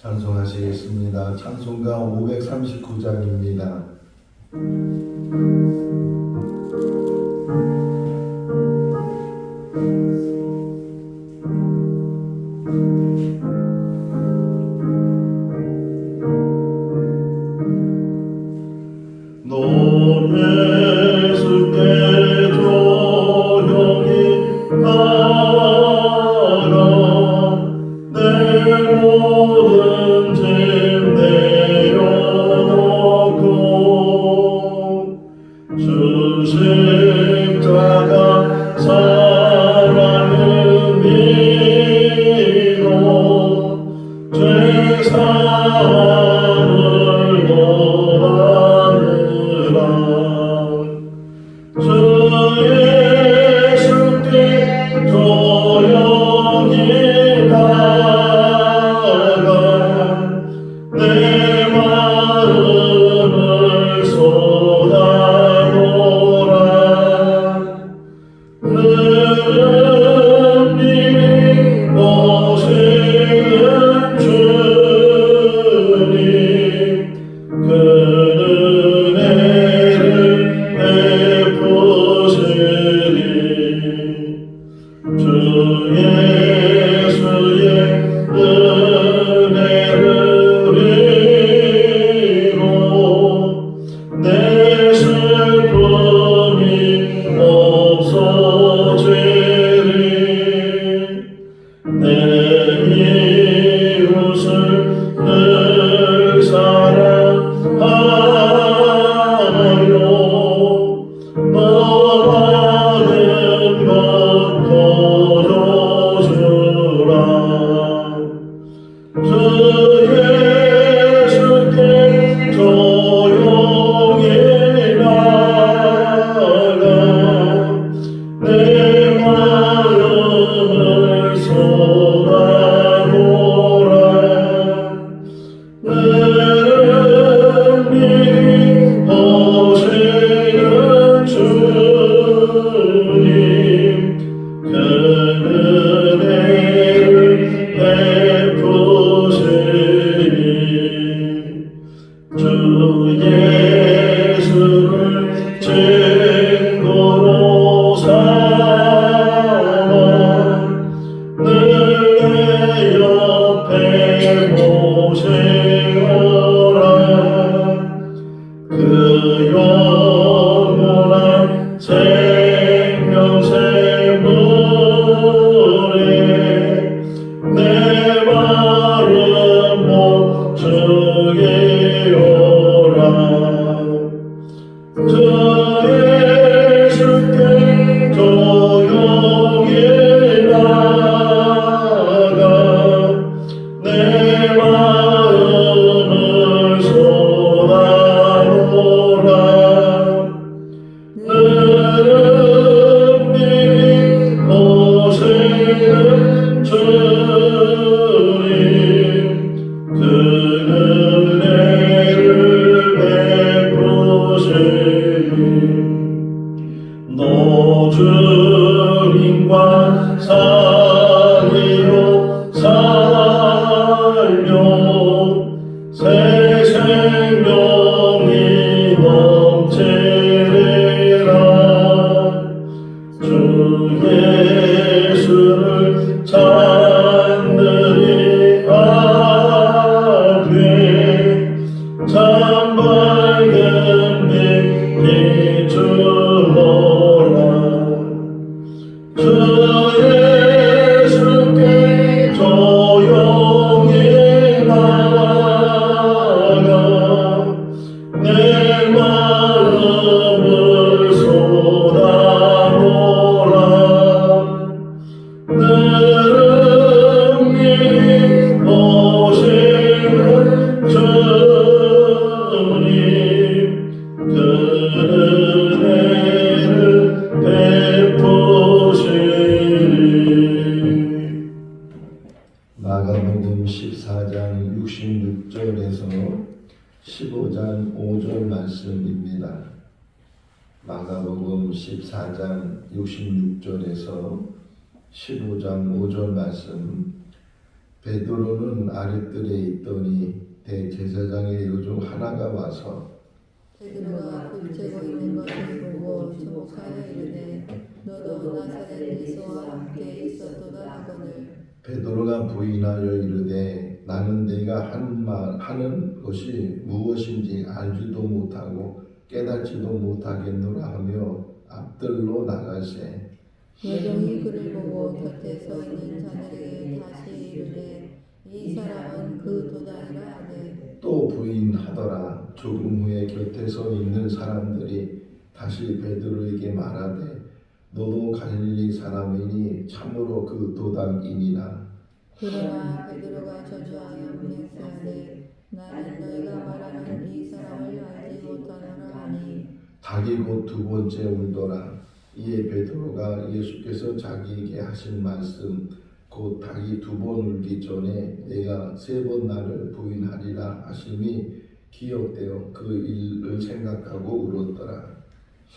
찬송하시겠습니다. 찬송가 539장입니다. 너의 숲에 조용히 가라. 내 모든 짐 내려놓고 주 십자가 사랑을 믿어 죄사함을 원하느라. 주 예수께 조용히 나가 내 마음을 쏟아놓으라. 능히 오시는 주님 그 은혜를 베푸시리. 주 예수의 은혜를 위로 내 슬픔이 없어지리. 내 이웃을 늘 사랑하여 너라는 것 보여주라. 주 예수께 조용히 나가 내 마음을 쏟아놓으라. 능히 오시는 주님 그 은혜를 베푸시리. 주 예수를 친구로 삼아 늘 내 옆에 모시오라. 그 영원한 생명샘물에 내 마음 목축이오라. 주 예수께 조용히 나가 내 마음을 쏟아놓으라. 능히 오시는 주님 그 은혜를 베푸시리. 너 주님과 사귀어 살며 새 생명이 넘치리라. 주 예수를 찾느니 앞에 참 밝은 빛 비추어라. 주 예수께 조용히 나가 내 마음을 쏟아놓으라. 능히 오시는 주님 그 은혜를 베푸시리. 마가복음 14장 66절에서 15장 5절 말씀입니다. 마가복음 14장 66절에서 15장 5절 말씀. 베드로는 아랫뜰에 있더니 대제사장의 요중 하나가 와서 베드로가 굽히고 있는 것을 보고 주목하여 이르되 너도 나사렛 예수와 함께 있었도다 하거늘 베드로가 부인하여 이르되 나는 네가 하는 것이 무엇인지 알지도 못하고 깨닫지도 못하겠노라 하며 앞들로 나가세. 여종이 그를 보고 곁에 서 있는 자들에게 다시 이르되 이 사람은 그 도다니라 하되 또 부인하더라. 조금 후에 곁에 서 있는 사람들이 다시 베드로에게 말하되 너도 갈릴리 사람이니 참으로 그 도당이니라. 그러나 베드로가 저주하여 맹세하되 나는 너희가 말하는 이 사람을 알지 못하노라 하니 닭이 곧 두 번째 울더라. 이에 베드로가 예수께서 자기에게 하신 말씀 곧 닭이 두 번 울기 전에 내가 세 번 나를 부인하리라 하심이 기억되어 그 일을 생각하고 울었더라.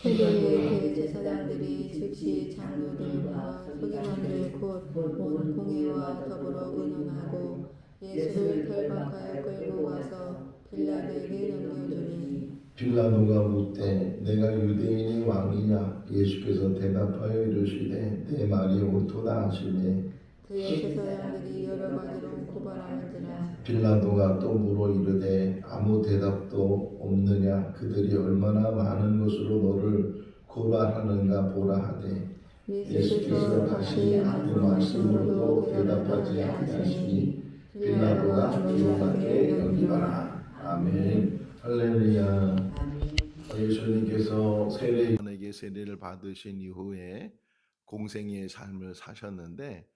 새벽에 대제사장들이 즉시 장로들과 서기관들 곧 온 공회와 더불어 의논하고 예수를 결박하여 끌고 가서 빌라도에게 넘겨주니 빌라도가 묻되 내가 유대인의 왕이냐? 예수께서 대답하여 이르시되 내 말이 옳도다 하시매 그의 제사장들이 여러 가지로 고발하는지라 빌라도가 또 물어 이르되 아무 대답도 없느냐? 그들이 얼마나 많은 것으로 너를 고발하는가 보라 하되 예수께서 다시 아무 말씀으로도 대답하지 아니하시니 빌라도가 놀랍게 여기더라. 아멘. 할렐루야. 예수님께서 요한에게 세례를 받으신 이후에 공생의 삶을 사셨는데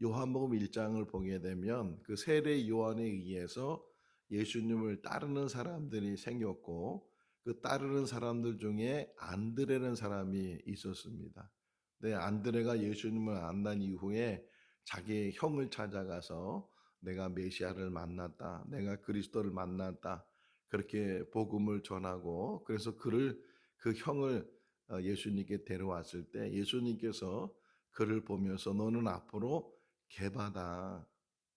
요한복음 1장을 보게 되면 그 세례 요한에 의해서 예수님을 따르는 사람들이 생겼고 그 따르는 사람들 중에 안드레라는 사람이 있었습니다. 네, 안드레가 예수님을 만난 이후에 자기의 형을 찾아가서 내가 메시아를 만났다. 내가 그리스도를 만났다. 그렇게 복음을 전하고 그래서 그 형을 예수님께 데려왔을 때 예수님께서 그를 보면서 너는 앞으로 게바다.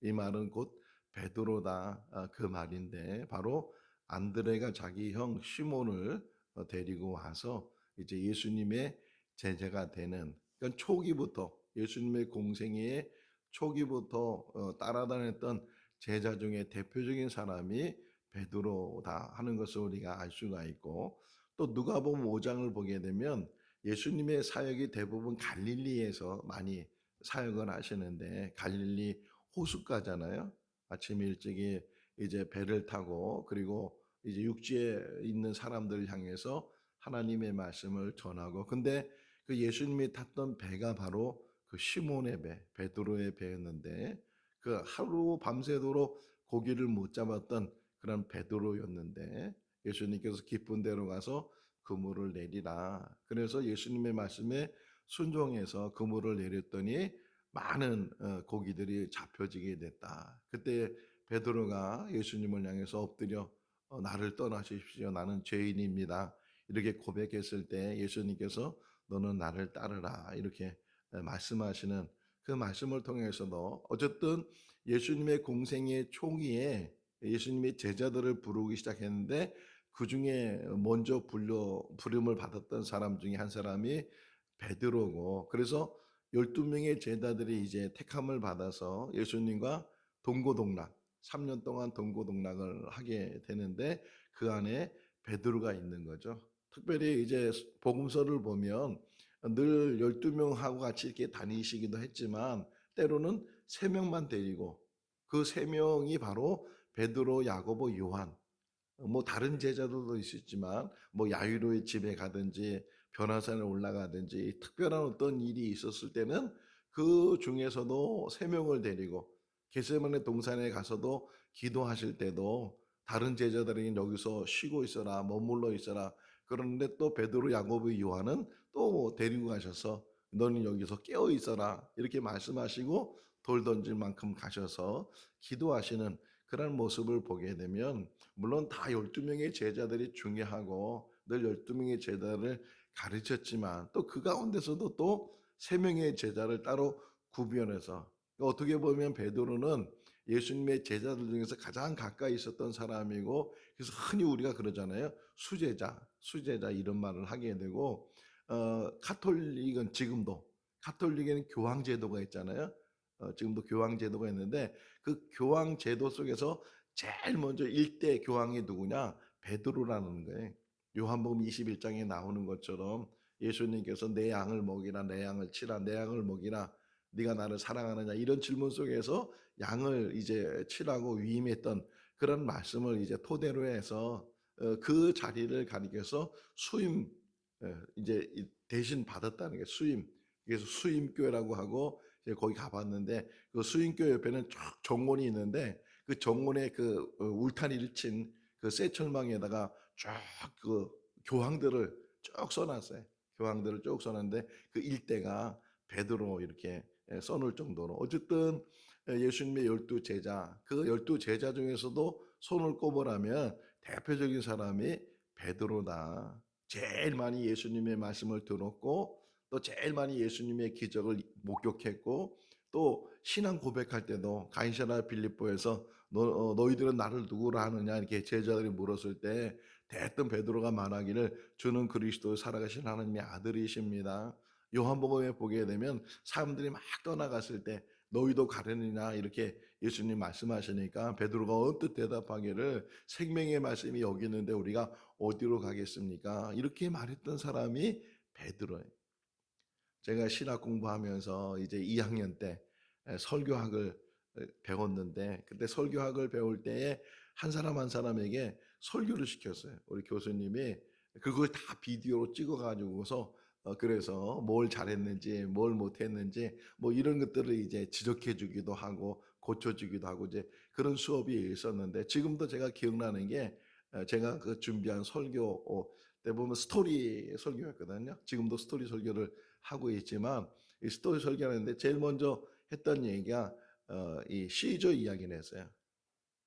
이 말은 곧 베드로다. 그 말인데 바로 안드레가 자기 형 시몬을 데리고 와서 이제 예수님의 제자가 되는 그러니까 초기부터 예수님의 공생애의 초기부터 따라다녔던 제자 중에 대표적인 사람이 베드로다 하는 것을 우리가 알 수가 있고 또 누가복음 5장을 보게 되면 예수님의 사역이 대부분 갈릴리에서 많이 사역을 하시는데 갈릴리 호숫가잖아요. 아침 일찍이 이제 배를 타고 그리고 이제 육지에 있는 사람들을 향해서 하나님의 말씀을 전하고 근데 그 예수님이 탔던 배가 바로 그 시몬의 배, 베드로의 배였는데 그 하루 밤새도록 고기를 못 잡았던 그런 베드로였는데 예수님께서 깊은 데로 가서 그물을 내리라. 그래서 예수님의 말씀에 순종해서 그물을 내렸더니 많은 고기들이 잡혀지게 됐다. 그때 베드로가 예수님을 향해서 엎드려 나를 떠나십시오. 나는 죄인입니다. 이렇게 고백했을 때 예수님께서 너는 나를 따르라. 이렇게 말씀하시는 그 말씀을 통해서도 어쨌든 예수님의 공생의 초기에 예수님의 제자들을 부르기 시작했는데 그 중에 먼저 부름을 받았던 사람 중에 한 사람이 베드로고 그래서 12명의 제자들이 이제 택함을 받아서 예수님과 동고동락 3년 동안 동고동락을 하게 되는데 그 안에 베드로가 있는 거죠. 특별히 이제 복음서를 보면 늘 12명하고 같이 이렇게 다니시기도 했지만 때로는 3명만 데리고 그 3명이 바로 베드로, 야고보, 요한 뭐 다른 제자들도 있었지만 뭐 야이로의 집에 가든지 변화산에 올라가든지 특별한 어떤 일이 있었을 때는 그 중에서도 3명을 데리고 겟세마네 동산에 가서도 기도하실 때도 다른 제자들이 여기서 쉬고 있어라 머물러 있어라 그런데 또 베드로 야고보 요한은 또 데리고 가셔서 너는 여기서 깨어 있어라 이렇게 말씀하시고 돌 던질 만큼 가셔서 기도하시는 그런 모습을 보게 되면 물론 다 12명의 제자들이 중요하고 늘 12명의 제자를 가르쳤지만 또 그 가운데서도 또 3명의 제자를 따로 구별해서 어떻게 보면 베드로는 예수님의 제자들 중에서 가장 가까이 있었던 사람이고, 그래서 흔히 우리가 그러잖아요. 수제자 이런 말을 하게 되고, 가톨릭은 지금도, 가톨릭에는 교황 제도가 있잖아요. 지금도 교황 제도가 있는데 그 교황 제도 속에서 제일 먼저 일대 교황이 누구냐? 베드로라는 거예요. 요한복음 21장에 나오는 것처럼 예수님께서 내 양을 먹이라, 내 양을 치라, 내 양을 먹이라, 네가 나를 사랑하느냐, 이런 질문 속에서 양을 이제 치라고 위임했던 그런 말씀을 이제 토대로 해서 그 자리를 가리켜서 수임, 이제 대신 받았다는 게 수임. 그래서 수임교회라고 하고 이제 거기 가봤는데 그 수임교회 옆에는 쫙 정원이 있는데 그 정원에 그 울타리를 친 그 쇠철망에다가 쫙 그 교황들을 쭉 써놨어요. 교황들을 쭉 써놨는데 그 일대가 베드로 이렇게 써놓을 정도로 어쨌든 예수님의 12제자, 그 12제자 중에서도 손을 꼽으라면 대표적인 사람이 베드로다. 제일 많이 예수님의 말씀을 들었고 또 제일 많이 예수님의 기적을 목격했고 또 신앙 고백할 때도 가이사랴 빌립보에서 너희들은 나를 누구라 하느냐 이렇게 제자들이 물었을 때 대뜸 베드로가 말하기를 주는 그리스도 살아가신 하나님의 아들이십니다. 요한복음에 보게 되면 사람들이 막 떠나갔을 때 너희도 가려느냐 이렇게 예수님 말씀하시니까 베드로가 언뜻 대답하기를 생명의 말씀이 여기 있는데 우리가 어디로 가겠습니까? 이렇게 말했던 사람이 베드로예요. 제가 신학 공부하면서 이제 2학년 때 설교학을 배웠는데 그때 설교학을 배울 때에 한 사람 한 사람에게 설교를 시켰어요. 우리 교수님이 그걸 다 비디오로 찍어 가지고서 그래서 뭘 잘했는지 뭘 못했는지 뭐 이런 것들을 이제 지적해 주기도 하고 고쳐 주기도 하고 이제 그런 수업이 있었는데 지금도 제가 기억나는 게 제가 그 준비한 설교 때 보면 스토리 설교였거든요. 지금도 스토리 설교를 하고 있지만 이 스토리 설교하는데 제일 먼저 했던 얘기가 이 시저 이야기를 했어요.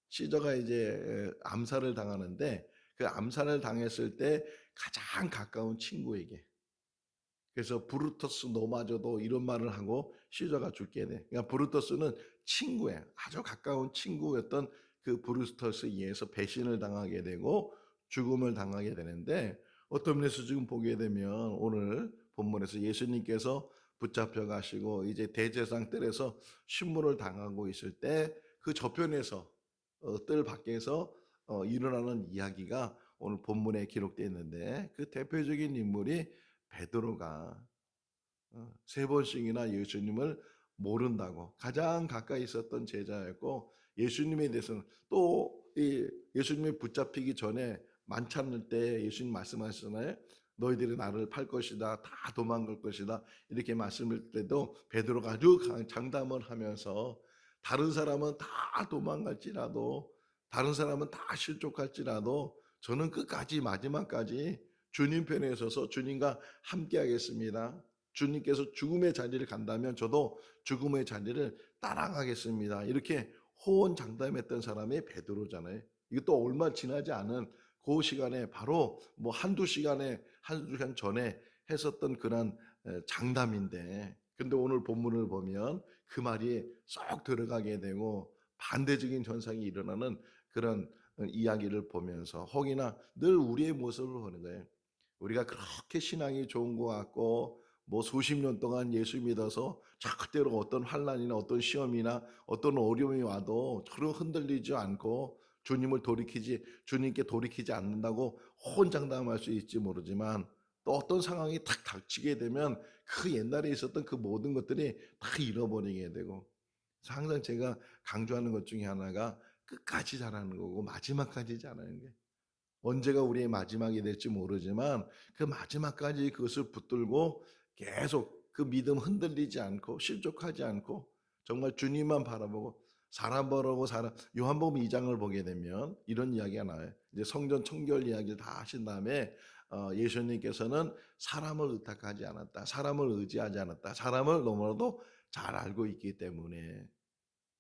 시저가 이제 암살을 당하는데 그 암살을 당했을 때 가장 가까운 친구에게 그래서 브루터스 너마저도 이런 말을 하고 시저가 죽게 돼. 그러니까 브루터스는 친구예요. 아주 가까운 친구였던 그 브루터스에 의해서 배신을 당하게 되고 죽음을 당하게 되는데 어떤 면에서 지금 보게 되면 오늘 본문에서 예수님께서 붙잡혀 가시고 이제 대제사장 뜰에서 신문을 당하고 있을 때 그 저편에서 뜰 밖에서 일어나는 이야기가 오늘 본문에 기록되어 있는데 그 대표적인 인물이 베드로가 세 번씩이나 예수님을 모른다고 가장 가까이 있었던 제자였고 예수님에 대해서는 또 이 예수님이 붙잡히기 전에 만찬을 때 예수님 말씀하시잖아요. 너희들이 나를 팔 것이다. 다 도망갈 것이다. 이렇게 말씀할 때도 베드로가 아주 장담을 하면서 다른 사람은 다 도망갈지라도 다른 사람은 다 실족할지라도 저는 끝까지 마지막까지 주님 편에 서서 주님과 함께 하겠습니다. 주님께서 죽음의 자리를 간다면 저도 죽음의 자리를 따라가겠습니다. 이렇게 호언장담했던 사람이 베드로잖아요. 이것도 얼마 지나지 않은 그 시간에 바로 뭐 한두 시간 전에 했었던 그런 장담인데 근데 오늘 본문을 보면 그 말이 쏙 들어가게 되고 반대적인 현상이 일어나는 그런 이야기를 보면서 혹이나 늘 우리의 모습을 보는 거예요. 우리가 그렇게 신앙이 좋은 것 같고 뭐 수십 년 동안 예수 믿어서 절대로 어떤 환난이나 어떤 시험이나 어떤 어려움이 와도 전혀 흔들리지 않고 주님께 돌이키지 않는다고 호언장담할 수 있지 모르지만 또 어떤 상황이 탁 닥치게 되면 그 옛날에 있었던 그 모든 것들이 다 잃어버리게 되고 항상 제가 강조하는 것 중에 하나가 끝까지 잘하는 거고 마지막까지 잘하는 게 언제가 우리의 마지막이 될지 모르지만 그 마지막까지 그것을 붙들고 계속 그 믿음 흔들리지 않고 실족하지 않고 정말 주님만 바라보고 사람 바라보고 사람 요한복음 2장을 보게 되면 이런 이야기가 나와요. 이제 성전 청결 이야기를 다 하신 다음에 예수님께서는 사람을 의탁하지 않았다. 사람을 의지하지 않았다. 사람을 너무나도 잘 알고 있기 때문에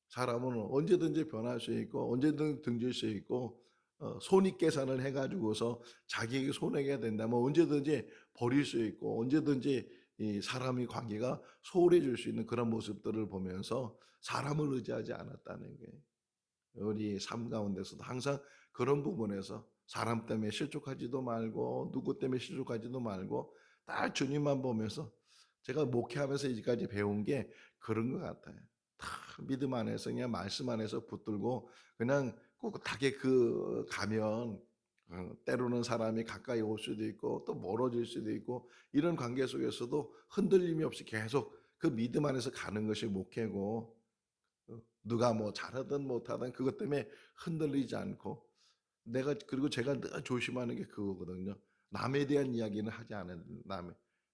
사람은 언제든지 변할 수 있고 언제든 등질 수 있고 손익계산을 해가지고서 자기에게 손해가 된다면 언제든지 버릴 수 있고 언제든지 이 사람의 관계가 소홀해질 수 있는 그런 모습들을 보면서 사람을 의지하지 않았다는 거예요. 우리 삶 가운데서도 항상 그런 부분에서 사람 때문에 실족하지도 말고 누구 때문에 실족하지도 말고 딱 주님만 보면서 제가 목회하면서 이제까지 배운 게 그런 것 같아요. 다 믿음 안에서 그냥 말씀 안에서 붙들고 그냥 꿋꿋하게 그 가면 때로는 사람이 가까이 올 수도 있고 또 멀어질 수도 있고 이런 관계 속에서도 흔들림이 없이 계속 그 믿음 안에서 가는 것이 목회고 누가 뭐 잘하든 못하든 그것 때문에 흔들리지 않고 내가 그리고 제가 늘 조심하는 게 그거거든요. 남에 대한 이야기는 하지 않아요. 남의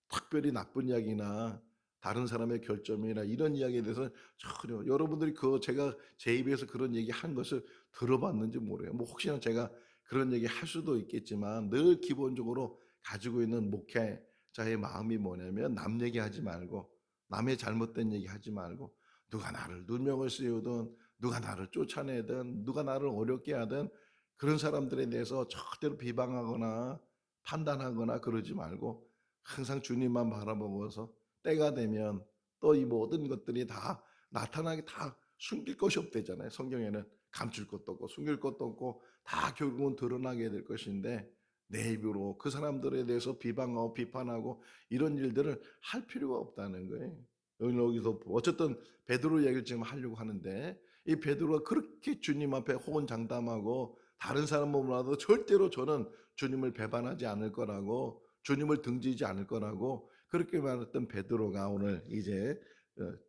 특별히 나쁜 이야기나 다른 사람의 결점이나 이런 이야기에 대해서는 전혀 여러분들이 그 제가 제 입에서 그런 얘기 한 것을 들어봤는지 모르요. 뭐 혹시나 제가 그런 얘기 할 수도 있겠지만 늘 기본적으로 가지고 있는 목회자의 마음이 뭐냐면 남 얘기하지 말고 남의 잘못된 얘기 하지 말고 누가 나를 누명을 씌우든 누가 나를 쫓아내든 누가 나를 어렵게 하든 그런 사람들에 대해서 절대로 비방하거나 판단하거나 그러지 말고 항상 주님만 바라보고서 때가 되면 또 이 모든 것들이 다 나타나게 다 숨길 것이 없대잖아요. 성경에는 감출 것도 없고 숨길 것도 없고 다 결국은 드러나게 될 것인데 내 입으로 그 사람들에 대해서 비방하고 비판하고 이런 일들을 할 필요가 없다는 거예요. 여기서 어쨌든 베드로 얘기를 지금 하려고 하는데 이 베드로가 그렇게 주님 앞에 호언장담하고 다른 사람 보더라도 절대로 저는 주님을 배반하지 않을 거라고 주님을 등지지 않을 거라고 그렇게 말했던 베드로가 오늘 이제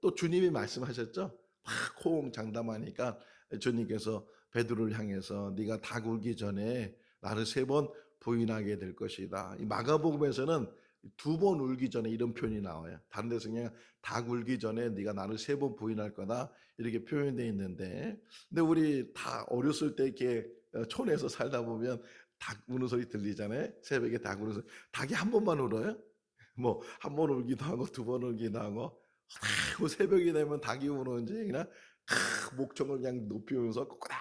또 주님이 말씀하셨죠. 막 호언장담하니까 주님께서 베드로를 향해서 네가 닭 울기 전에 나를 3번 부인하게 될 것이다. 이 마가복음에서는 2번 울기 전에 이런 표현이 나와요. 다른 데서 그냥 닭 울기 전에 네가 나를 3번 부인할 거다 이렇게 표현되어 있는데 근데 우리 다 어렸을 때 이렇게 촌에서 살다 보면 닭 우는 소리 들리잖아요. 새벽에 닭 우는 소리. 닭이 한 번만 울어요? 뭐 한 번 울기도 하고 2번 울기도 하고 뭐 새벽이 되면 닭이 우는지 그냥 목청을 그냥 높이면서 꼬꼬닥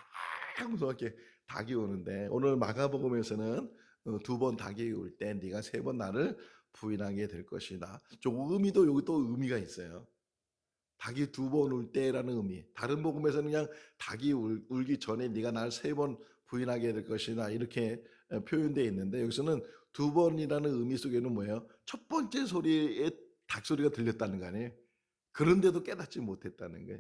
하면서 이렇게 닭이 우는데 오늘 마가복음에서는 2번 닭이 울 때 네가 3번 나를 부인하게 될 것이다. 좀 의미도 여기 또 의미가 있어요. 닭이 2번 울 때라는 의미. 다른 복음에서는 그냥 닭이 울기 전에 네가 나를 3번 부인하게 될 것이다. 이렇게 표현되어 있는데 여기서는 2번이라는 의미 속에는 뭐예요? 첫 번째 소리에 닭 소리가 들렸다는 거 아니에요? 그런데도 깨닫지 못했다는 거예요.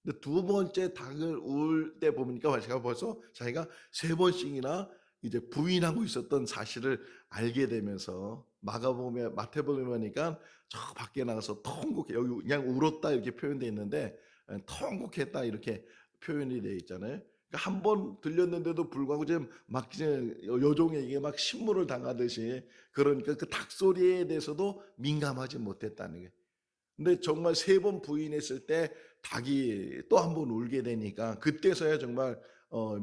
근데 2번째 닭을 울 때 보니까 제가 벌써 자기가 3번씩이나 이제 부인하고 있었던 사실을 알게 되면서 마가복음에 마태복음에 보니까 저 밖에 나가서 통곡해 여기 그냥 울었다 이렇게 표현되어 있는데 통곡했다 이렇게 표현이 되어 있잖아요. 그러니까 한 번 들렸는데도 불구하고 지금 막 이제 여종에게 막 신물을 당하듯이 그러니까 그 닭 소리에 대해서도 민감하지 못했다는 거예요. 근데 정말 3번 부인했을 때 닭이 또 한 번 울게 되니까 그때서야 정말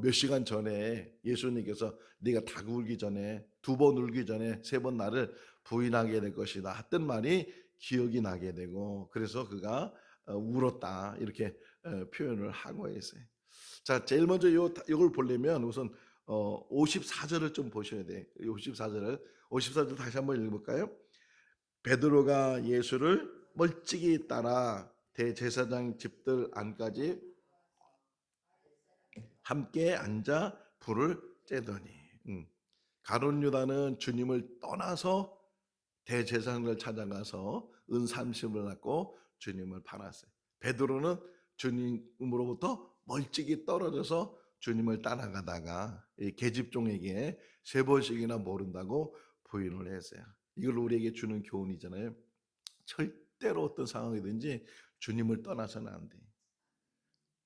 몇 시간 전에 예수님께서 네가 닭 울기 전에 2번 울기 전에 3번 나를 부인하게 될 것이다 했던 말이 기억이 나게 되고 그래서 그가 울었다 이렇게 표현을 하고 있어요. 자, 제일 먼저 요걸 보려면 우선 54절을 좀 보셔야 돼. 54절을 54절 다시 한번 읽어볼까요? 베드로가 예수를 멀찍이 따라 대제사장 집들 안까지 함께 앉아 불을 쬐더니 가룟 유다는 주님을 떠나서 대제사장을 찾아가서 은 30을 갖고 주님을 팔았어요. 베드로는 주님으로부터 멀찍이 떨어져서 주님을 따라가다가 이 계집종에게 3번씩이나 모른다고 부인을 했어요. 이걸 우리에게 주는 교훈이잖아요. 절대로 어떤 상황이든지 주님을 떠나서는 안 돼.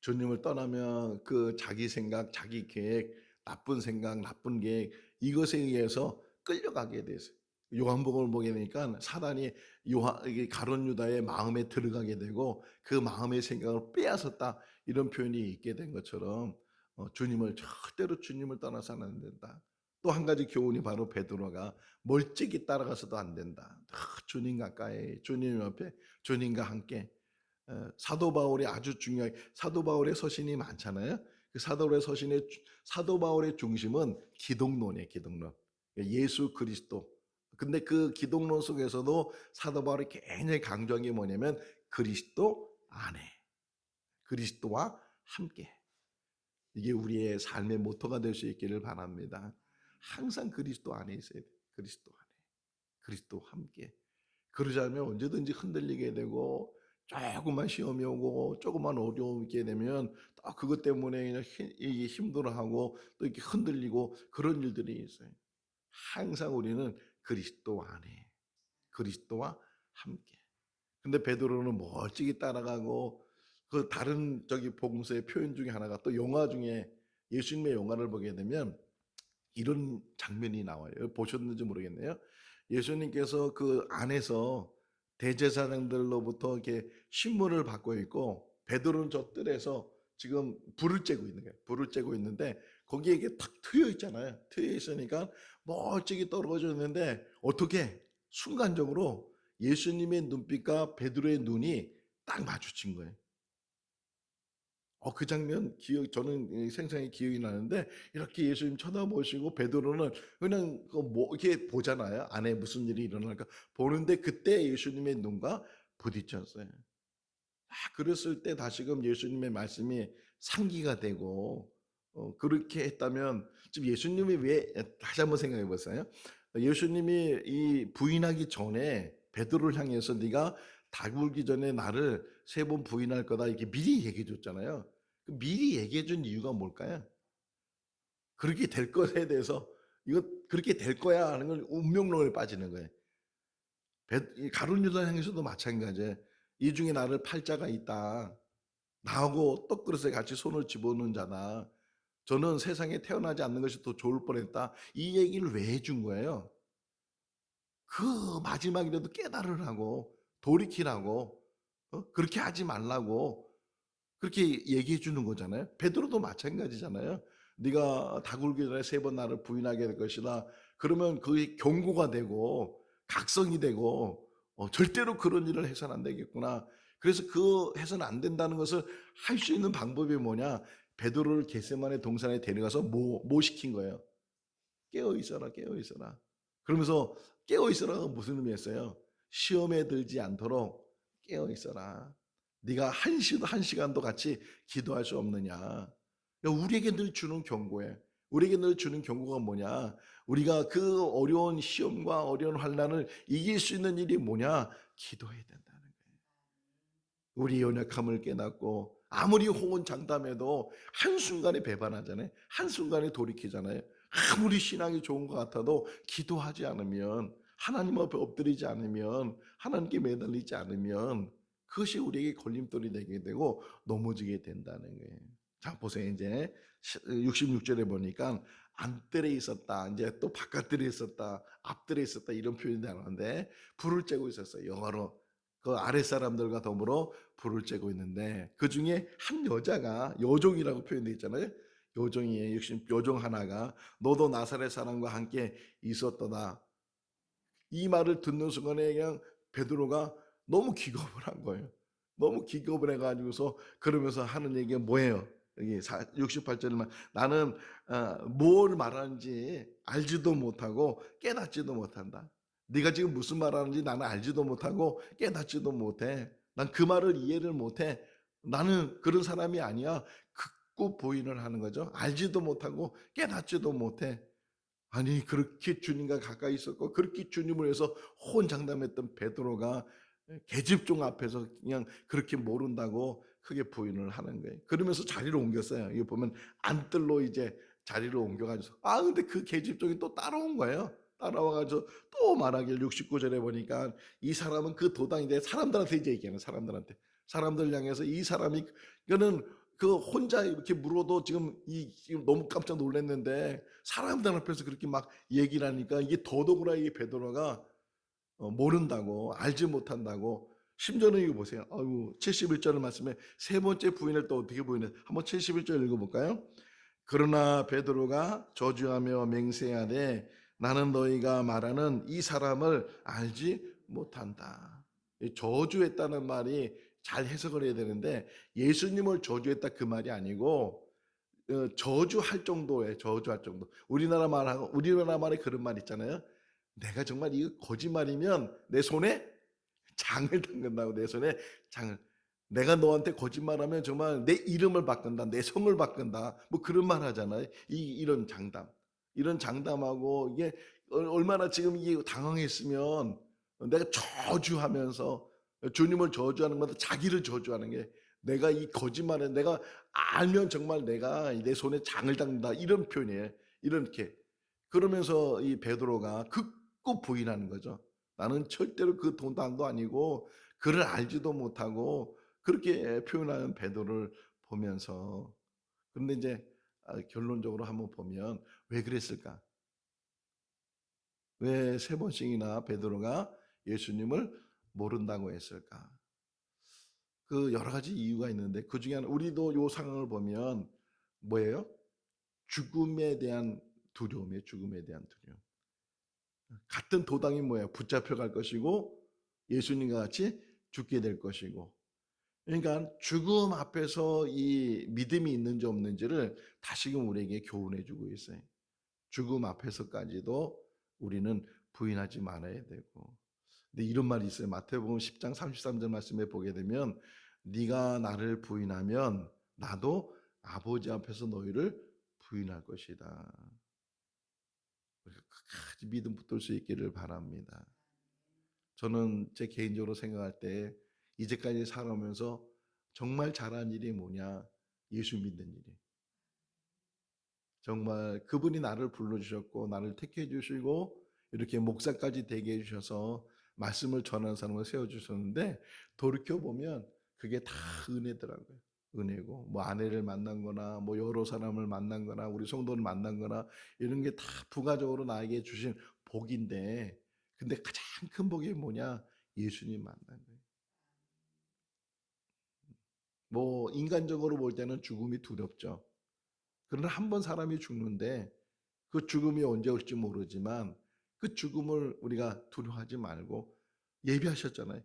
주님을 떠나면 그 자기 생각, 자기 계획, 나쁜 생각, 나쁜 계획 이것에 의해서 끌려가게 돼서 요한복음을 보게 되니까 사단이 가룟 유다의 마음에 들어가게 되고 그 마음의 생각을 빼앗았다 이런 표현이 있게 된 것처럼 주님을 절대로 주님을 떠나서는 안 된다. 또 한 가지 교훈이 바로 베드로가 멀찍이 따라가서도 안 된다. 주님 가까이 주님 옆에 주님과 함께 사도 바울이 아주 중요하게 사도 바울의 서신이 많잖아요. 그 사도 바울의 중심은 기독론이에요. 기독론. 예수 그리스도. 근데 그 기독론 속에서도 사도 바울이 굉장히 강조한 게 뭐냐면 그리스도 안에 그리스도와 함께 이게 우리의 삶의 모토가 될 수 있기를 바랍니다. 항상 그리스도 안에 있어야 돼요. 그리스도 안에. 그리스도와 함께. 그러지 않으면 언제든지 흔들리게 되고 조금만 시험이 오고 조금만 어려움이 있게 되면 또 그것 때문에 그냥 이게 힘들어하고 또 이렇게 흔들리고 그런 일들이 있어요. 항상 우리는 그리스도 안에, 그리스도와 함께. 근데 베드로는 멀찍이 따라가고 그 다른 저기 복음서의 표현 중에 하나가 또 영화 중에 예수님의 영화를 보게 되면 이런 장면이 나와요. 보셨는지 모르겠네요. 예수님께서 그 안에서 대제사장들로부터 이렇게 신문을 받고 있고 베드로는 저 뜰에서 지금 불을 쬐고 있는 거예요. 불을 쬐고 있는데 거기에 이게 탁 트여 있잖아요. 트여 있으니까 멀찍이 떨어져 있는데 어떻게 순간적으로 예수님의 눈빛과 베드로의 눈이 딱 마주친 거예요. 그 장면 저는 생생히 기억이 나는데 이렇게 예수님 쳐다보시고 베드로는 그냥 뭐 이렇게 보잖아요. 안에 무슨 일이 일어날까 보는데 그때 예수님의 눈과 부딪혔어요. 그랬을 때 다시금 예수님의 말씀이 상기가 되고 그렇게 했다면 지금 예수님이 왜 다시 한번 생각해 보세요. 예수님이 이 부인하기 전에 베드로를 향해서 네가 닭 울기 전에 나를 3번 부인할 거다 이렇게 미리 얘기해 줬잖아요. 미리 얘기해 준 이유가 뭘까요? 그렇게 될 것에 대해서 이거 그렇게 될 거야 하는 걸 운명론에 빠지는 거예요. 가룟 유다 향해서도 마찬가지예요. 이 중에 나를 팔 자가 있다. 나하고 떡그릇에 같이 손을 집어넣는 자다. 저는 세상에 태어나지 않는 것이 더 좋을 뻔했다. 이 얘기를 왜 해준 거예요? 그 마지막이라도 깨달으라고 돌이키라고 그렇게 하지 말라고 그렇게 얘기해 주는 거잖아요. 베드로도 마찬가지잖아요. 네가 닭 울기 전에 3번 나를 부인하게 될 것이다. 그러면 그게 경고가 되고 각성이 되고 절대로 그런 일을 해서는 안 되겠구나. 그래서 그 해서는 안 된다는 것을 할 수 있는 방법이 뭐냐? 베드로를 겟세마네 동산에 데려가서 뭐 시킨 거예요? 깨어 있어라, 깨어 있어라. 그러면서 깨어 있어라가 무슨 의미였어요? 시험에 들지 않도록 깨어 있어라. 네가 한 시간도 같이 기도할 수 없느냐? 그러니까 우리에게 늘 주는 경고에 우리에게 늘 주는 경고가 뭐냐? 우리가 그 어려운 시험과 어려운 환난을 이길 수 있는 일이 뭐냐? 기도해야 된다는 거예요. 우리 연약함을 깨닫고 아무리 호언장담해도 한순간에 배반하잖아요. 한순간에 돌이키잖아요. 아무리 신앙이 좋은 것 같아도 기도하지 않으면 하나님 앞에 엎드리지 않으면 하나님께 매달리지 않으면 그것이 우리에게 걸림돌이 되게 되고 넘어지게 된다는 거예요. 자 보세요. 이제 66절에 보니까 안뜰에 있었다. 이제 또 바깥뜰에 있었다. 앞뜰에 있었다. 이런 표현이 나오는데 불을 쬐고 있었어요. 영어로. 그 아랫사람들과 더불어 불을 쬐고 있는데 그 중에 한 여자가 여종이라고 표현되어 있잖아요. 여종이에요. 여종 하나가 너도 나사렛 사람과 함께 있었더다. 이 말을 듣는 순간에 그냥 베드로가 너무 기겁을 한 거예요. 너무 기겁을 해가지고서 그러면서 하는 얘기가 뭐예요? 여기 68절만 나는 뭘 말하는지 알지도 못하고 깨닫지도 못한다. 네가 지금 무슨 말하는지 나는 알지도 못하고 깨닫지도 못해. 난 그 말을 이해를 못해. 나는 그런 사람이 아니야. 극구 부인을 하는 거죠. 알지도 못하고 깨닫지도 못해. 아니 그렇게 주님과 가까이 있었고 그렇게 주님을 위해서 호언장담했던 베드로가 계집종 앞에서 그냥 그렇게 모른다고 크게 부인을 하는 거예요. 그러면서 자리를 옮겼어요. 이거 보면 안뜰로 이제 자리를 옮겨가지고 근데 그 계집종이 또 따라온 거예요. 따라와가지고 또 말하길 69절에 보니까 이 사람은 그 도당인데 사람들한테 이제 얘기하는 사람들 향해서 이 사람이 이거는 그 혼자 이렇게 물어도 지금 너무 깜짝 놀랐는데 사람들 앞에서 그렇게 막 얘기를 하니까 이게 더더구나 이 베드로가 모른다고 알지 못한다고 심지어는 이거 보세요. 71절 말씀에 3번째 부인을 또 어떻게 부인해? 한번 71절 읽어볼까요? 그러나 베드로가 저주하며 맹세하되 나는 너희가 말하는 이 사람을 알지 못한다. 저주했다는 말이 잘 해석을 해야 되는데 예수님을 저주했다 그 말이 아니고 저주할 정도. 우리나라 말에 그런 말 있잖아요. 내가 정말 이거 거짓말이면 내 손에 장을 담근다고 내 손에 장을 내가 너한테 거짓말하면 정말 내 이름을 바꾼다, 내 성을 바꾼다. 뭐 그런 말 하잖아요. 이런 장담, 이런 장담하고 이게 얼마나 지금 이게 당황했으면 내가 저주하면서 주님을 저주하는 것보다 자기를 저주하는 게 내가 이 거짓말에 내가 알면 정말 내가 내 손에 장을 닦는다 이런 표현이에요. 이렇게 그러면서 이 베드로가 극구 부인하는 거죠. 나는 절대로 그 동당도 아니고 그를 알지도 못하고 그렇게 표현하는 베드로를 보면서 그런데 이제 결론적으로 한번 보면 왜 그랬을까? 왜 세 번씩이나 베드로가 예수님을 모른다고 했을까? 그 여러 가지 이유가 있는데 그중에 하나 우리도 요 상황을 보면 뭐예요? 죽음에 대한 두려움이에요. 죽음에 대한 두려움. 같은 도당이 뭐예요? 붙잡혀 갈 것이고 예수님과 같이 죽게 될 것이고 그러니까 죽음 앞에서 이 믿음이 있는지 없는지를 다시금 우리에게 교훈해 주고 있어요. 죽음 앞에서까지도 우리는 부인하지 말아야 되고. 근데 이런 말이 있어요. 마태복음 10장 33절 말씀에 보게 되면 네가 나를 부인하면 나도 아버지 앞에서 너희를 부인할 것이다. 끝까지 믿음 붙들 수 있기를 바랍니다. 저는 제 개인적으로 생각할 때 이제까지 살아오면서 정말 잘한 일이 뭐냐? 예수 믿는 일이. 정말 그분이 나를 불러주셨고 나를 택해 주시고 이렇게 목사까지 되게 해주셔서 말씀을 전하는 사람을 세워주셨는데 돌이켜보면 그게 다 은혜더라고요. 은혜고 뭐 아내를 만난 거나 뭐 여러 사람을 만난 거나 우리 성도를 만난 거나 이런 게 다 부가적으로 나에게 주신 복인데 근데 가장 큰 복이 뭐냐? 예수님 만난 거예요. 뭐 인간적으로 볼 때는 죽음이 두렵죠. 그러나 한 번 사람이 죽는데 그 죽음이 언제 올지 모르지만 그 죽음을 우리가 두려워하지 말고 예비하셨잖아요.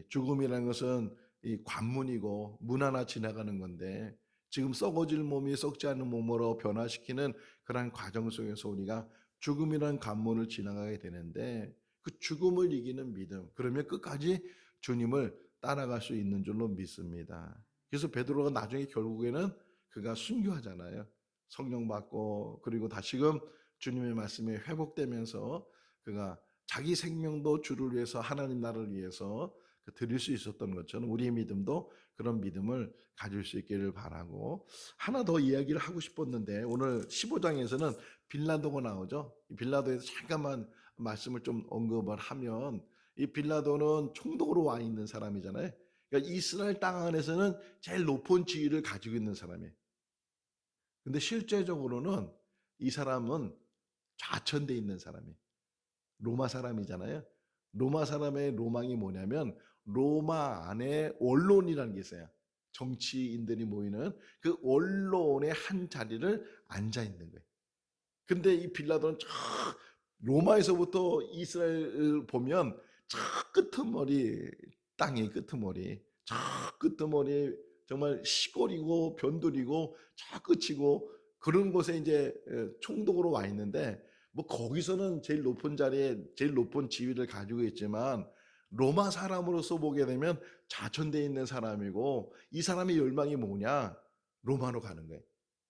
죽음이라는 것은 이 관문이고 문 하나 지나가는 건데 지금 썩어질 몸이 썩지 않는 몸으로 변화시키는 그러한 과정 속에서 우리가 죽음이라는 관문을 지나가게 되는데 그 죽음을 이기는 믿음 그러면 끝까지 주님을 따라갈 수 있는 줄로 믿습니다. 그래서 베드로가 나중에 결국에는 그가 순교하잖아요. 성령 받고 그리고 다시금 주님의 말씀에 회복되면서 그가 자기 생명도 주를 위해서 하나님 나라를 위해서 드릴 수 있었던 것처럼 우리의 믿음도 그런 믿음을 가질 수 있기를 바라고 하나 더 이야기를 하고 싶었는데 오늘 15장에서는 빌라도가 나오죠. 이 빌라도에서 잠깐만 말씀을 좀 언급을 하면 이 빌라도는 총독으로 와 있는 사람이잖아요. 그러니까 이스라엘 땅 안에서는 제일 높은 지위를 가지고 있는 사람이에요. 근데 실제적으로는 이 사람은 좌천돼 있는 사람이에요. 로마 사람이잖아요. 로마 사람의 로망이 뭐냐면 로마 안에 원로원이라는 게 있어요. 정치인들이 모이는 그 원로원의 한 자리를 앉아 있는 거예요. 근데 이 빌라도는 저 로마에서부터 이스라엘을 보면 저 끄트머리 땅의 끄트머리 저 끄트머리 정말 시골이고 변두리고 저 끝이고 그런 곳에 이제 총독으로 와 있는데 뭐 거기서는 제일 높은 자리에 제일 높은 지위를 가지고 있지만 로마 사람으로서 보게 되면 좌천되어 있는 사람이고 이 사람의 열망이 뭐냐 로마로 가는 거예요.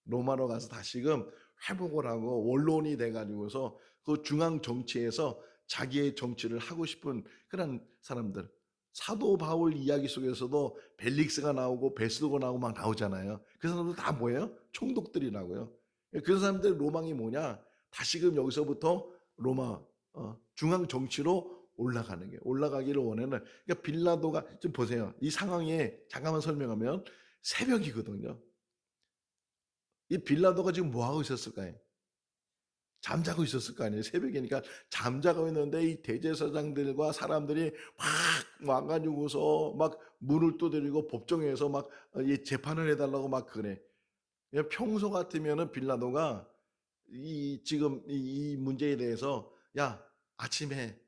로마로 가서 다시금 회복을 하고 원론이 돼가지고서 그 중앙 정치에서 자기의 정치를 하고 싶은 그런 사람들. 사도 바울 이야기 속에서도 벨릭스가 나오고 베스도가 나오고 막 나오잖아요. 그 사람들 다 뭐예요? 총독들이라고요. 그 사람들 로망이 뭐냐? 다시금 여기서부터 로마 중앙 정치로 올라가는 게 올라가기를 원하는. 그러니까 빌라도가 좀 보세요. 이 상황에 잠깐만 설명하면 새벽이거든요. 이 빌라도가 지금 뭐 하고 있었을까요? 잠자고 있었을 거 아니에요. 새벽이니까 잠자고 있는데 이 대제사장들과 사람들이 막 와가지고서 막 문을 두드리고 법정에서 막 재판을 해달라고 막 그래. 평소 같으면은 빌라도가 이 지금 이 문제에 대해서 야 아침에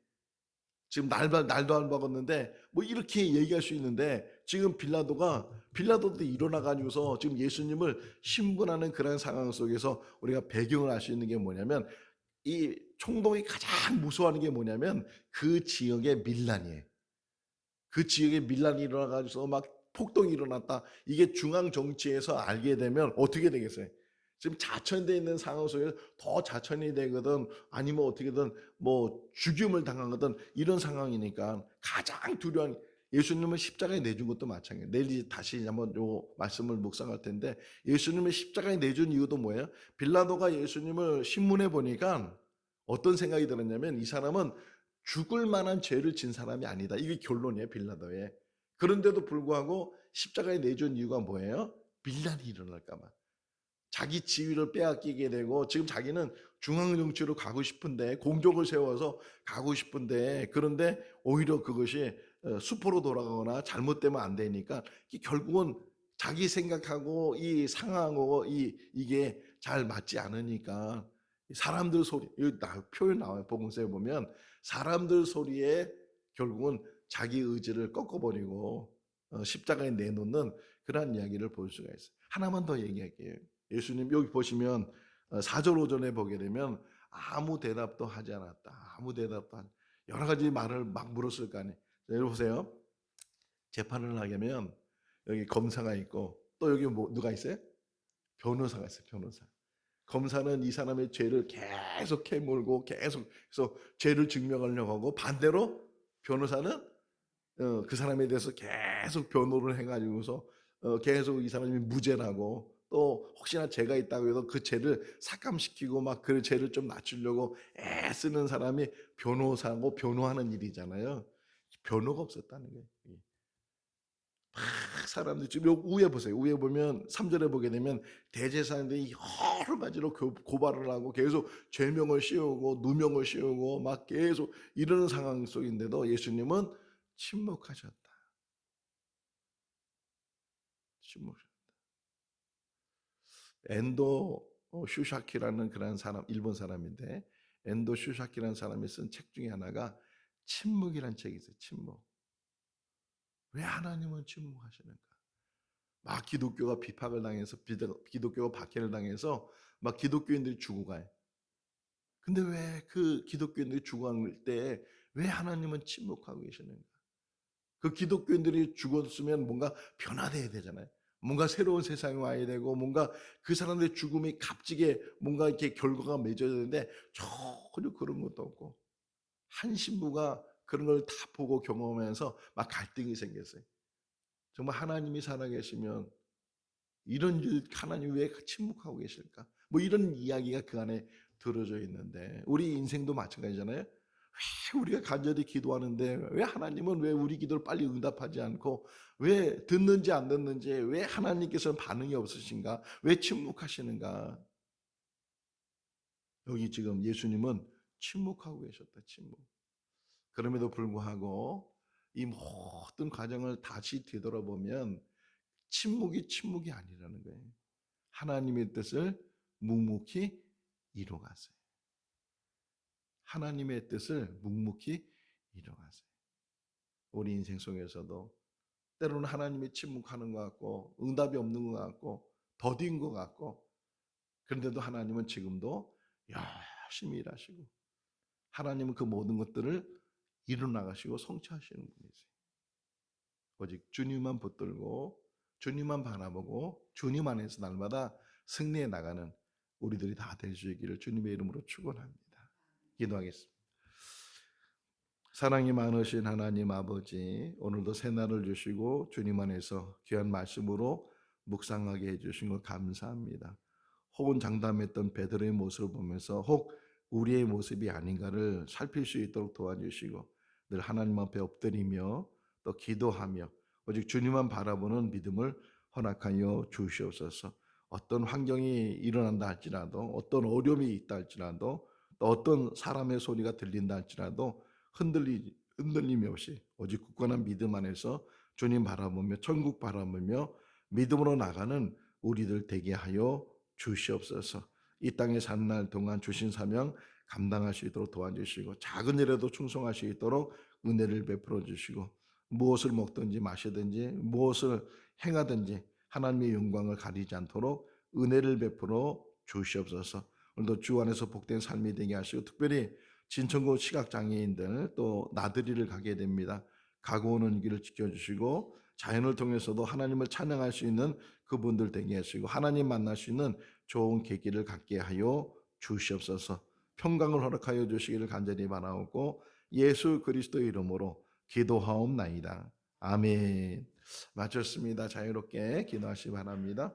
지금 날도 안 먹었는데 뭐 이렇게 얘기할 수 있는데 지금 빌라도도 일어나 가지고서 지금 예수님을 신문하는 그런 상황 속에서 우리가 배경을 알 수 있는 게 뭐냐면 이 총독이 가장 무서워하는 게 뭐냐면 그 지역의 밀란이에요. 그 지역에 밀란이 일어나가지고 막 폭동이 일어났다. 이게 중앙 정치에서 알게 되면 어떻게 되겠어요? 지금 자천돼 있는 상황 속에서 더 자천이 되거든, 아니면 어떻게든 뭐 죽임을 당하거든, 이런 상황이니까 가장 두려운, 예수님은 십자가에 내준 것도 마찬가지예요. 내일 이제 다시 한번 요 말씀을 묵상할 텐데, 예수님을 십자가에 내준 이유도 뭐예요? 빌라도가 예수님을 신문해 보니까 어떤 생각이 들었냐면, 이 사람은 죽을 만한 죄를 진 사람이 아니다. 이게 결론이에요, 빌라도의. 그런데도 불구하고 십자가에 내준 이유가 뭐예요? 빌란이 일어날까 봐. 자기 지위를 빼앗기게 되고, 지금 자기는 중앙정치로 가고 싶은데, 공적을 세워서 가고 싶은데, 그런데 오히려 그것이 수포로 돌아가거나 잘못되면 안 되니까, 결국은 자기 생각하고 이 상황하고 이게 잘 맞지 않으니까, 사람들 소리, 표현 나와요. 복음서에 보면 사람들 소리에 결국은 자기 의지를 꺾어버리고 십자가에 내놓는 그런 이야기를 볼 수가 있어요. 하나만 더 얘기할게요. 예수님 여기 보시면 4절 5절에 보게 되면 아무 대답도 하지 않았다. 아무 대답도 안, 여러 가지 말을 막 물었을 거 아니에요. 여기 보세요. 재판을 하려면 여기 검사가 있고, 또 여기 뭐 누가 있어요? 변호사가 있어요. 변호사. 검사는 이 사람의 죄를 계속 캐물고 계속 그래서 죄를 증명하려고 하고, 반대로 변호사는 그 사람에 대해서 계속 변호를 해가지고서 계속 이 사람이 무죄라고, 또 혹시나 죄가 있다고 해서 그 죄를 삭감시키고 막 그 죄를 좀 낮추려고 애쓰는 사람이 변호사고, 변호하는 일이잖아요. 변호가 없었다는 거예요. 막 사람들이 지금 위에 보세요. 위에 보면 3절에 보게 되면 대제사장들이 여러 가지로 고발을 하고 계속 죄명을 씌우고 누명을 씌우고 막 계속 이러는 상황 속인데도 예수님은 침묵하셨다. 침묵하셨다. 엔도 슈샤키라는 그런 사람, 일본 사람인데, 엔도 슈샤키라는 사람이 쓴 책 중에 하나가 침묵이라는 책이 있어요. 침묵. 왜 하나님은 침묵하시는가? 막 기독교가 비판을 당해서, 기독교가 박해를 당해서 막 기독교인들이 죽어가요. 근데 왜 그 기독교인들이 죽어갈 때 왜 하나님은 침묵하고 계시는가? 그 기독교인들이 죽었으면 뭔가 변화돼야 되잖아요. 뭔가 새로운 세상이 와야 되고, 뭔가 그 사람들의 죽음이 값지게 뭔가 이렇게 결과가 맺어야 되는데 전혀 그런 것도 없고, 한 신부가 그런 걸 다 보고 경험하면서 막 갈등이 생겼어요. 정말 하나님이 살아계시면 이런 일 하나님 왜 침묵하고 계실까? 뭐 이런 이야기가 그 안에 들어져 있는데, 우리 인생도 마찬가지잖아요. 왜 우리가 간절히 기도하는데 왜 하나님은 왜 우리 기도를 빨리 응답하지 않고, 왜 듣는지 안 듣는지, 왜 하나님께서는 반응이 없으신가? 왜 침묵하시는가? 여기 지금 예수님은 침묵하고 계셨다. 침묵. 그럼에도 불구하고 이 모든 과정을 다시 되돌아보면 침묵이 아니라는 거예요. 하나님의 뜻을 묵묵히 이루가세요. 하나님의 뜻을 묵묵히 이루가세요. 우리 인생 속에서도 때로는 하나님이 침묵하는 것 같고, 응답이 없는 것 같고, 더딘 것 같고, 그런데도 하나님은 지금도 열심히 일하시고, 하나님은 그 모든 것들을 이루나가시고 성취하시는 분이세요. 오직 주님만 붙들고 주님만 바라보고 주님 안에서 날마다 승리해 나가는 우리들이 다 될 수 있기를 주님의 이름으로 축원합니다. 기도하겠습니다. 사랑이 많으신 하나님 아버지, 오늘도 새날을 주시고 주님 안에서 귀한 말씀으로 묵상하게 해주신 것 감사합니다. 혹은 장담했던 베드로의 모습을 보면서 혹 우리의 모습이 아닌가를 살필 수 있도록 도와주시고, 늘 하나님 앞에 엎드리며 또 기도하며 오직 주님만 바라보는 믿음을 허락하여 주시옵소서. 어떤 환경이 일어난다 할지라도, 어떤 어려움이 있다 할지라도, 또 어떤 사람의 소리가 들린다 할지라도 흔들림이 없이 오직 굳건한 믿음 안에서 주님 바라보며 천국 바라보며 믿음으로 나가는 우리들 되게 하여 주시옵소서. 이 땅에 사는 날 동안 주신 사명 감당할 수 있도록 도와주시고, 작은 일에도 충성할 수 있도록 은혜를 베풀어 주시고, 무엇을 먹든지 마시든지 무엇을 행하든지 하나님의 영광을 가리지 않도록 은혜를 베풀어 주시옵소서. 오늘도 주 안에서 복된 삶이 되게 하시고, 특별히 진천구 시각장애인들 또 나들이를 가게 됩니다. 가고 오는 길을 지켜주시고 자연을 통해서도 하나님을 찬양할 수 있는 그분들 되게 하시고 하나님 만날 수 있는 좋은 계기를 갖게 하여 주시옵소서. 평강을 허락하여 주시기를 간절히 바라옵고 예수 그리스도의 이름으로 기도하옵나이다. 아멘. 마쳤습니다. 자유롭게 기도하시기 바랍니다.